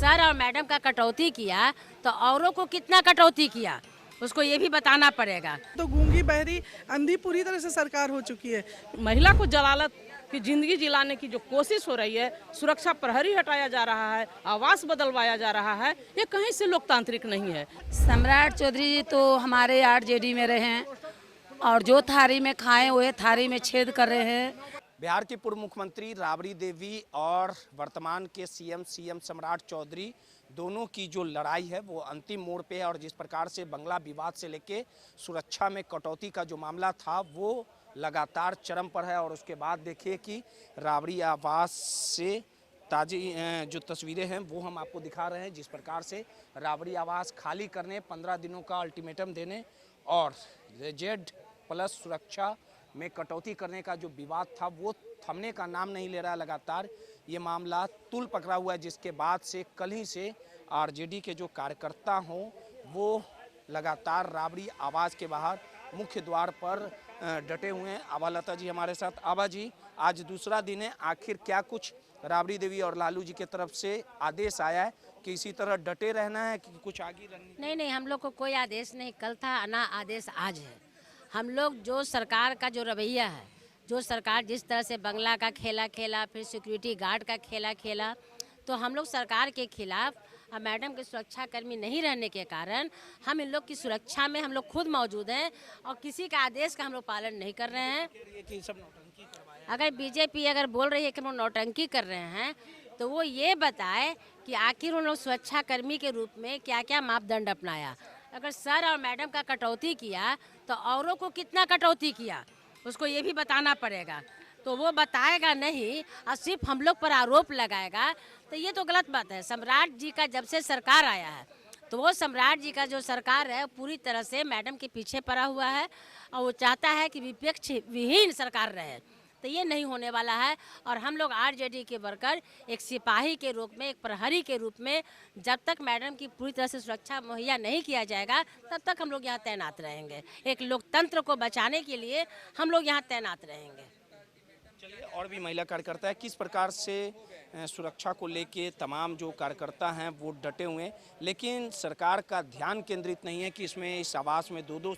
Sir और madam का कटौती किया तो औरों को कितना कटौती किया उसको ये भी बताना पड़ेगा। तो गूंगी बहरी अंधी पूरी तरह से सरकार हो चुकी है। महिला को जलालत की जिंदगी जिलाने की जो कोशिश हो रही है, सुरक्षा प्रहरी हटाया जा रहा है, आवास बदलवाया जा रहा है, ये कहीं से लोकतांत्रिक नहीं है। सम्राट चौधरी जी तो हमारे आरजेडी में रहे हैं और जो थारी में खाए हुए थारी में छेद कर रहे हैं। बिहार की पूर्व मुख्यमंत्री राबड़ी देवी और वर्तमान के सीएम सम्राट चौधरी दोनों की जो लड़ाई है वो अंतिम मोड़ पे है। और जिस प्रकार से बंगला विवाद से लेके सुरक्षा में कटौती का जो मामला था वो लगातार चरम पर है। और उसके बाद देखिए कि राबड़ी आवास से ताज़ी जो तस्वीरें हैं वो हम आपको दिखा रहे हैं। जिस प्रकार से राबड़ी आवास खाली करने, 15 दिनों का अल्टीमेटम देने और Z+ सुरक्षा में कटौती करने का जो विवाद था वो थमने का नाम नहीं ले रहा। लगातार ये मामला तूल पकड़ा हुआ है, जिसके बाद से कल ही से आरजेडी के जो कार्यकर्ता हों वो लगातार राबड़ी आवास के बाहर मुख्य द्वार पर डटे हुए हैं। आभा लता जी हमारे साथ। आभा जी, आज दूसरा दिन है, आखिर क्या कुछ राबड़ी देवी और लालू जी की तरफ से आदेश आया है कि इसी तरह डटे रहना है कि कुछ आगे रणनीति? नहीं, हम लोग को कोई आदेश नहीं कल था ना आदेश आज है। हम लोग जो सरकार का जो रवैया है, जो सरकार जिस तरह से बंगला का खेला फिर सिक्योरिटी गार्ड का खेला, तो हम लोग सरकार के खिलाफ मैडम के सुरक्षा कर्मी नहीं रहने के कारण हम इन लोग की सुरक्षा में हम लोग खुद मौजूद हैं और किसी का आदेश का हम लोग पालन नहीं कर रहे हैं। अगर बीजेपी अगर बोल रही है कि हम लोग नौटंकी कर रहे हैं तो वो ये बताए कि आखिर उन लोग सुरक्षा कर्मी के रूप में क्या क्या मापदंड अपनाया। अगर सर और मैडम का कटौती किया तो औरों को कितना कटौती किया उसको ये भी बताना पड़ेगा। तो वो बताएगा नहीं और सिर्फ हम लोग पर आरोप लगाएगा तो ये तो गलत बात है। सम्राट जी का जब से सरकार आया है तो वो सम्राट जी का जो सरकार है पूरी तरह से मैडम के पीछे पड़ा हुआ है और वो चाहता है कि विपक्ष विहीन सरकार रहे, तो ये नहीं होने वाला है। और हम लोग आरजेडी के वर्कर एक सिपाही के रूप में, एक प्रहरी के रूप में, जब तक मैडम की पूरी तरह से सुरक्षा मुहैया नहीं किया जाएगा तब तक हम लोग यहाँ तैनात रहेंगे। एक लोकतंत्र को बचाने के लिए हम लोग यहाँ तैनात रहेंगे। चलिए, और भी महिला कार्यकर्ता है, किस प्रकार से सुरक्षा को लेके तमाम जो कार्यकर्ता हैं वो डटे हुए हैं, लेकिन सरकार का ध्यान केंद्रित नहीं है कि इसमें इस आवास में दो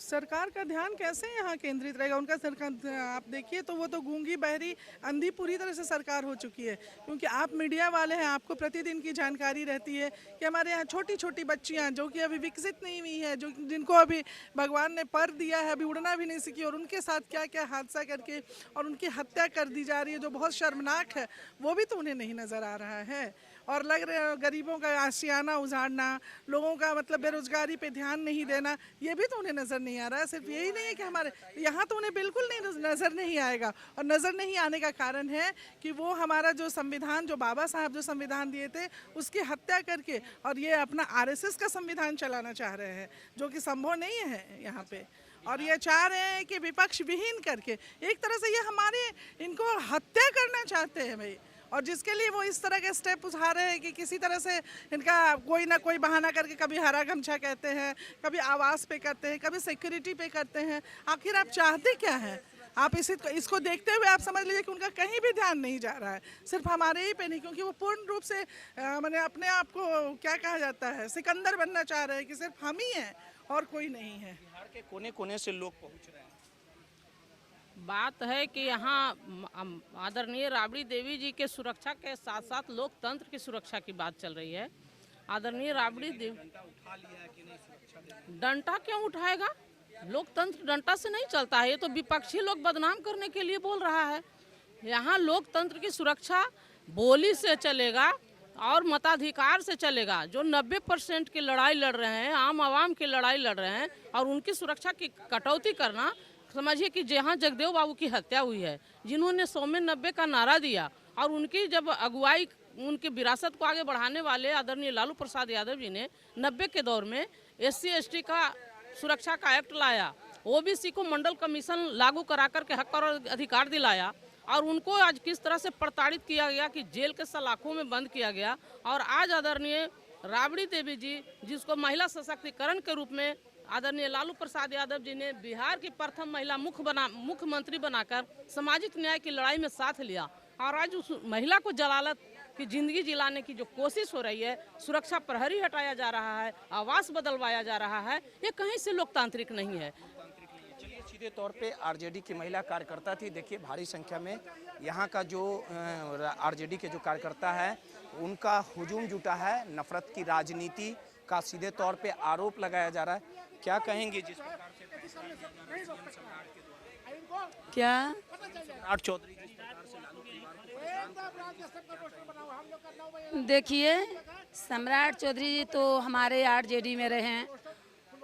सरकार का ध्यान कैसे यहाँ केंद्रित रहेगा? उनका सरकार आप देखिए तो वो तो गूंगी बहरी अंधी पूरी तरह से सरकार हो चुकी है। क्योंकि आप मीडिया वाले हैं, आपको प्रतिदिन की जानकारी रहती है कि हमारे यहाँ छोटी छोटी बच्चियाँ जो कि अभी विकसित नहीं हुई हैं, जो जिनको अभी भगवान ने पर दिया है, अभी उड़ना भी नहीं सीखी, और उनके साथ क्या क्या हादसा करके और उनकी हत्या कर दी जा रही है जो बहुत शर्मनाक है, वो भी तो उन्हें नहीं नज़र आ रहा है। और लग रहे गरीबों का आशियाना उजाड़ना, लोगों का मतलब बेरोजगारी पे ध्यान नहीं देना, ये भी तो उन्हें नज़र नहीं आ रहा है। सिर्फ यही नहीं है कि हमारे यहाँ तो उन्हें बिल्कुल नहीं नज़र नहीं आएगा। और नज़र नहीं आने का कारण है कि वो हमारा जो संविधान, जो बाबा साहब जो संविधान दिए थे उसकी हत्या करके और ये अपना आरएसएस का संविधान चलाना चाह रहे हैं, जो कि संभव नहीं है यहाँ पे। और ये चाह रहे हैं कि विपक्ष विहीन करके एक तरह से ये हमारे इनको हत्या करना चाहते हैं भाई। और जिसके लिए वो इस तरह के स्टेप उठा रहे हैं कि किसी तरह से इनका कोई ना कोई बहाना करके कभी हरा गमछा कहते हैं, कभी आवास पे करते हैं, कभी सिक्योरिटी पे करते हैं। आखिर आप चाहते क्या हैं? आप इसको देखते हुए आप समझ लीजिए कि उनका कहीं भी ध्यान नहीं जा रहा है, सिर्फ हमारे ही पे नहीं, क्योंकि वो पूर्ण रूप से मैंने अपने आप को क्या कहा जाता है, सिकंदर बनना चाह रहे हैं कि सिर्फ हम ही हैं और कोई नहीं है। बिहार के कोने कोने से लोग पहुँच रहे हैं। बात है कि यहाँ आदरणीय राबड़ी देवी जी के सुरक्षा के साथ साथ लोकतंत्र की सुरक्षा की बात चल रही है। आदरणीय राबड़ी देवी डंडा क्यों उठाएगा? लोकतंत्र डंडा से नहीं चलता है, ये तो विपक्षी लोग बदनाम करने के लिए बोल रहा है। यहाँ लोकतंत्र की सुरक्षा बोली से चलेगा और मताधिकार से चलेगा। जो 90% की लड़ाई लड़ रहे हैं, आम आवाम की लड़ाई लड़ रहे हैं, और उनकी सुरक्षा की कटौती करना, समझिए कि जहाँ जगदेव बाबू की हत्या हुई है, जिन्होंने 100 में 90 का नारा दिया और उनकी जब अगुवाई, उनकी विरासत को आगे बढ़ाने वाले आदरणीय लालू प्रसाद यादव जी ने 90 के दौर में SC/ST का सुरक्षा का एक्ट लाया, OBC को मंडल कमीशन लागू करा कर के हक और अधिकार दिलाया, और उनको आज किस तरह से प्रताड़ित किया गया कि जेल के सलाखों में बंद किया गया। और आज आदरणीय राबड़ी देवी जी, जिसको महिला सशक्तिकरण के रूप में आदरणीय लालू प्रसाद यादव जी ने बिहार की प्रथम महिला मुख्यमंत्री बनाकर सामाजिक न्याय की लड़ाई में साथ लिया, और आज उस महिला को जलालत कि जिंदगी जिलाने की जो कोशिश हो रही है, सुरक्षा प्रहरी हटाया जा रहा है, आवास बदलवाया जा रहा है, ये कहीं से लोकतांत्रिक नहीं है। चलिए, सीधे तौर पे आरजेडी की महिला कार्यकर्ता थी। देखिए, भारी संख्या में यहाँ का जो आरजेडी के जो कार्यकर्ता है उनका हुजूम जुटा है। नफरत की राजनीति का सीधे तौर पे आरोप लगाया जा रहा है। क्या कहेंगे जिस प्रकार से क्या सम्राट चौधरी जिस प्रकार से लालू देखिए, सम्राट चौधरी जी तो हमारे आरजेडी में रहे हैं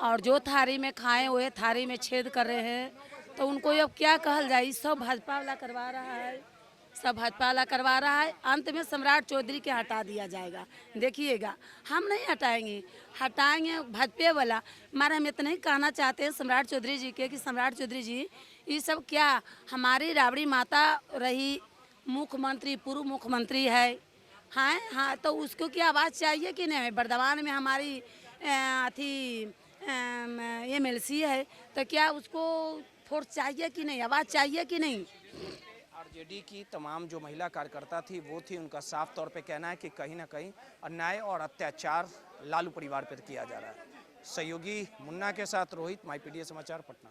और जो थारी में खाए हुए थारी में छेद कर रहे हैं, तो उनको अब क्या कहल जाए। सब भाजपा वाला करवा रहा है, सब भाजपा वाला करवा रहा है। अंत में सम्राट चौधरी के हटा दिया जाएगा। देखिएगा, हम नहीं हटाएंगे, हटाएंगे भाजपा वाला। हमारे हम इतना ही कहना चाहते हैं सम्राट चौधरी जी के कि सम्राट चौधरी जी, ये सब क्या, हमारी राबड़ी माता रही, मुख्यमंत्री पूर्व मुख्यमंत्री है, हाँ, तो उसको क्या आवाज़ चाहिए कि नहीं। बर्दवान में हमारी अथी MLC है, तो क्या उसको फोर्स चाहिए कि नहीं, आवाज़ चाहिए कि नहीं। आरजेडी की तमाम जो महिला कार्यकर्ता थी वो थी, उनका साफ तौर पे कहना है कि कहीं ना कहीं अन्याय और अत्याचार लालू परिवार पर किया जा रहा है। सहयोगी मुन्ना के साथ रोहित, माईपीडीए समाचार, पटना।